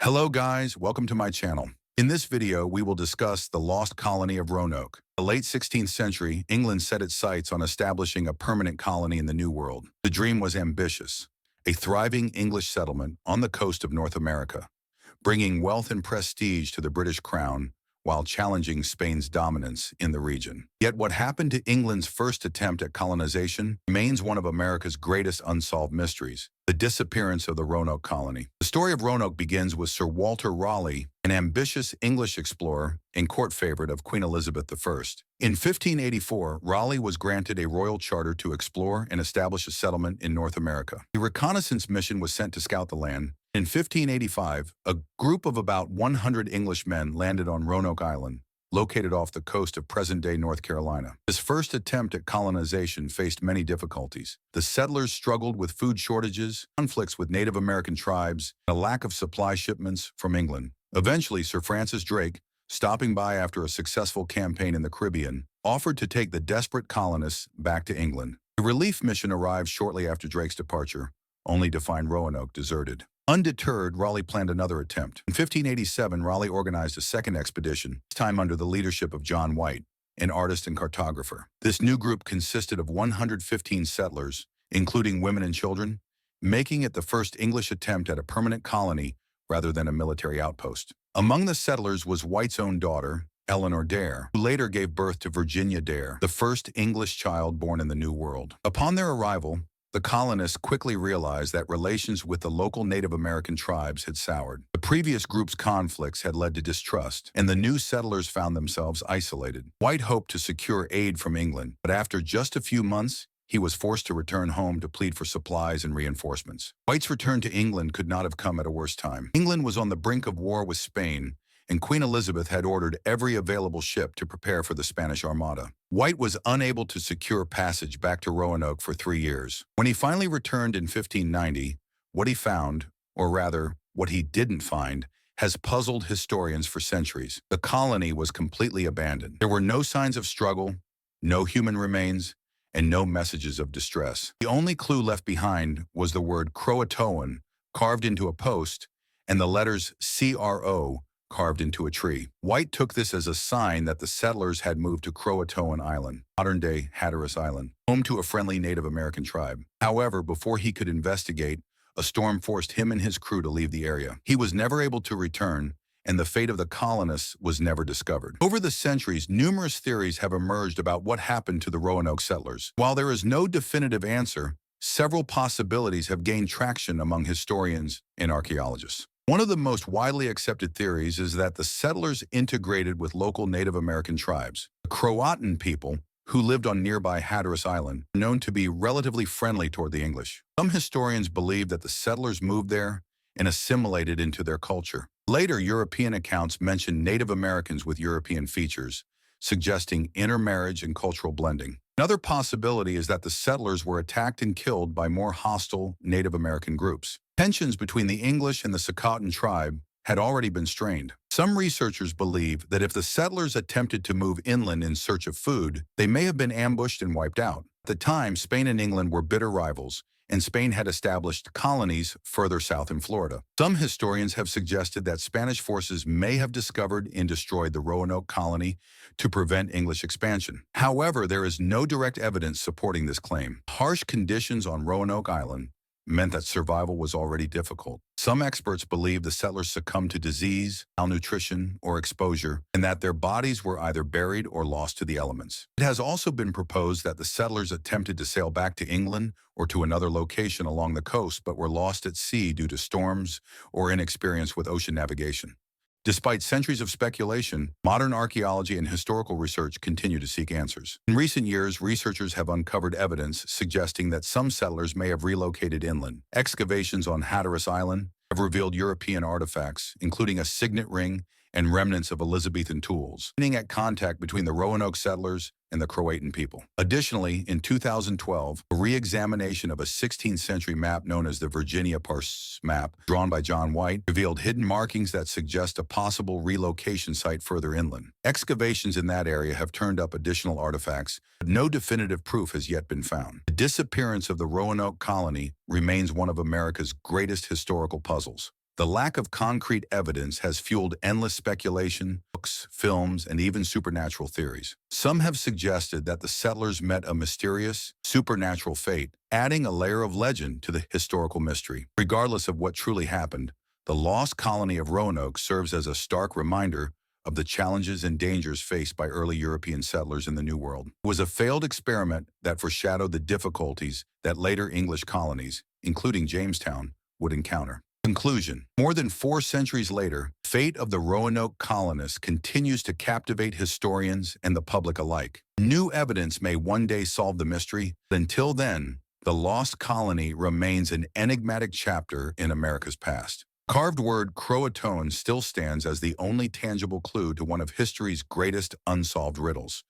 Hello guys, welcome to my channel. In this video, we will discuss the Lost Colony of Roanoke. In the late 16th century, England set its sights on establishing a permanent colony in the New World. The dream was ambitious, a thriving English settlement on the coast of North America, bringing wealth and prestige to the British crown while challenging Spain's dominance in the region. Yet what happened to England's first attempt at colonization remains one of America's greatest unsolved mysteries: the disappearance of the Roanoke colony. The story of Roanoke begins with Sir Walter Raleigh, an ambitious English explorer and court favorite of Queen Elizabeth I. In 1584, Raleigh was granted a royal charter to explore and establish a settlement in North America. A reconnaissance mission was sent to scout the land. In 1585, a group of about 100 English men landed on Roanoke Island, located off the coast of present-day North Carolina. This first attempt at colonization faced many difficulties. The settlers struggled with food shortages, conflicts with Native American tribes, and a lack of supply shipments from England. Eventually, Sir Francis Drake, stopping by after a successful campaign in the Caribbean, offered to take the desperate colonists back to England. The relief mission arrived shortly after Drake's departure, only to find Roanoke deserted. Undeterred, Raleigh planned another attempt. In 1587, Raleigh organized a second expedition, this time under the leadership of John White, an artist and cartographer. This new group consisted of 115 settlers, including women and children, making it the first English attempt at a permanent colony rather than a military outpost. Among the settlers was White's own daughter, Eleanor Dare, who later gave birth to Virginia Dare, the first English child born in the New World. Upon their arrival, the colonists quickly realized that relations with the local Native American tribes had soured. The previous group's conflicts had led to distrust, and the new settlers found themselves isolated. White hoped to secure aid from England, but after just a few months, he was forced to return home to plead for supplies and reinforcements. White's return to England could not have come at a worse time. England was on the brink of war with Spain, and Queen Elizabeth had ordered every available ship to prepare for the Spanish Armada. White was unable to secure passage back to Roanoke for 3 years. When he finally returned in 1590, what he found, or rather, what he didn't find, has puzzled historians for centuries. The colony was completely abandoned. There were no signs of struggle, no human remains, and no messages of distress. The only clue left behind was the word CROATOAN carved into a post and the letters CRO carved into a tree. White took this as a sign that the settlers had moved to CROATOAN Island, modern-day Hatteras Island, home to a friendly Native American tribe. However, before he could investigate, a storm forced him and his crew to leave the area. He was never able to return, and the fate of the colonists was never discovered. Over the centuries, numerous theories have emerged about what happened to the Roanoke settlers. While there is no definitive answer, several possibilities have gained traction among historians and archaeologists. One of the most widely accepted theories is that the settlers integrated with local Native American tribes. The CROATOAN people, who lived on nearby Hatteras Island, are known to be relatively friendly toward the English. Some historians believe that the settlers moved there and assimilated into their culture. Later, European accounts mention Native Americans with European features, suggesting intermarriage and cultural blending. Another possibility is that the settlers were attacked and killed by more hostile Native American groups. Tensions between the English and the CROATOAN tribe had already been strained. Some researchers believe that if the settlers attempted to move inland in search of food, they may have been ambushed and wiped out. At the time, Spain and England were bitter rivals, and Spain had established colonies further south in Florida. Some historians have suggested that Spanish forces may have discovered and destroyed the Roanoke colony to prevent English expansion. However, there is no direct evidence supporting this claim. Harsh conditions on Roanoke Island meant that survival was already difficult. Some experts believe the settlers succumbed to disease, malnutrition, or exposure, and that their bodies were either buried or lost to the elements. It has also been proposed that the settlers attempted to sail back to England or to another location along the coast but were lost at sea due to storms or inexperience with ocean navigation. Despite centuries of speculation, modern archaeology and historical research continue to seek answers. In recent years, researchers have uncovered evidence suggesting that some settlers may have relocated inland. Excavations on Hatteras Island have revealed European artifacts, including a signet ring and remnants of Elizabethan tools, hinting at contact between the Roanoke settlers and the CROATOAN people. Additionally, in 2012, a re-examination of a 16th century map known as the Virginia Parse map, drawn by John White, revealed hidden markings that suggest a possible relocation site further inland. Excavations in that area have turned up additional artifacts, but no definitive proof has yet been found. The disappearance of the Roanoke colony remains one of America's greatest historical puzzles. The lack of concrete evidence has fueled endless speculation, books, films, and even supernatural theories. Some have suggested that the settlers met a mysterious, supernatural fate, adding a layer of legend to the historical mystery. Regardless of what truly happened, the Lost Colony of Roanoke serves as a stark reminder of the challenges and dangers faced by early European settlers in the New World. It was a failed experiment that foreshadowed the difficulties that later English colonies, including Jamestown, would encounter. Conclusion. More than 4 centuries later, the fate of the Roanoke colonists continues to captivate historians and the public alike. New evidence may one day solve the mystery, but until then, the lost colony remains an enigmatic chapter in America's past. Carved word CROATOAN still stands as the only tangible clue to one of history's greatest unsolved riddles.